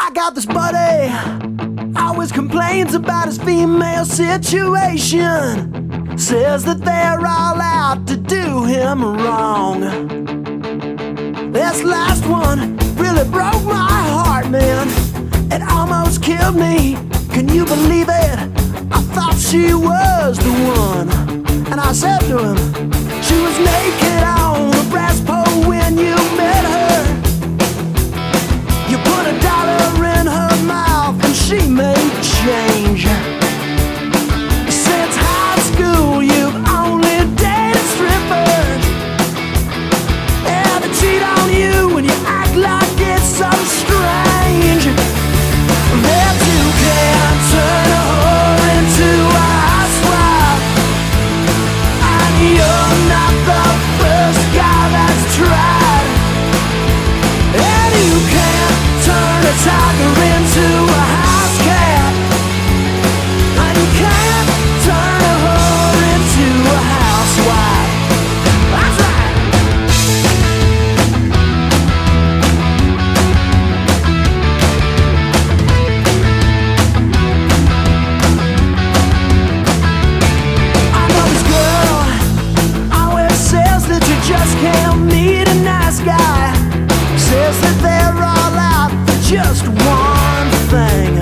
I got this buddy, always complains about his female situation. Says that they're all out to do him wrong. This last one really broke my heart, man. It almost killed me, can you believe it? I thought she was the one. And I said to him, she was naked on the brass pole when you met her. You put $1 in her mouth and she made change. Since high school you've only dated strippers, and they cheat on you and you act like it's so strange that you can't turn a whore into a housewife. And you're not the first guy that's tried. And you can't turn a tiger into a house cat. And you can't turn a whore into a housewife. That's right. I know this girl always says that you just can't meet a nice guy. Says that they're all out for just one thing.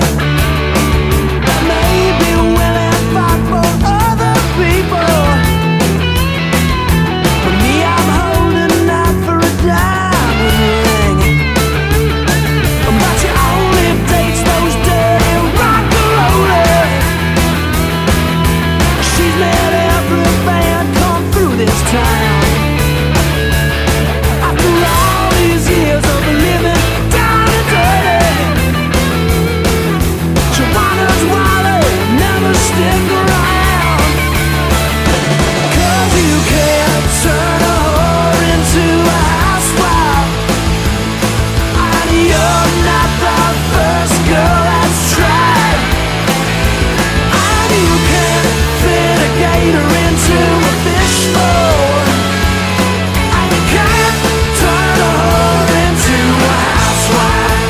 That may be willing to fight for other people. For me, I'm holding out for a diamond ring. But she only dates those dirty rock and rollers. She's met every band come through this town. After all these years of living down and dirty, she wonders why they never stick around. 'Cause you can't turn a whore into a housewife. And you're not the first girl that's tried. And you can't fit a gator into a fishbowl. And you can't turn a whore into a housewife.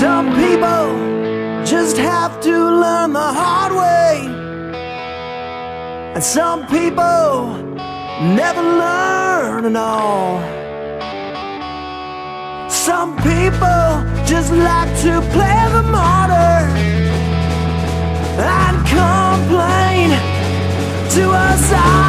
Some people just have to learn the hard way, and some people never learn at all. Some people just like to play the martyr and complain to us all.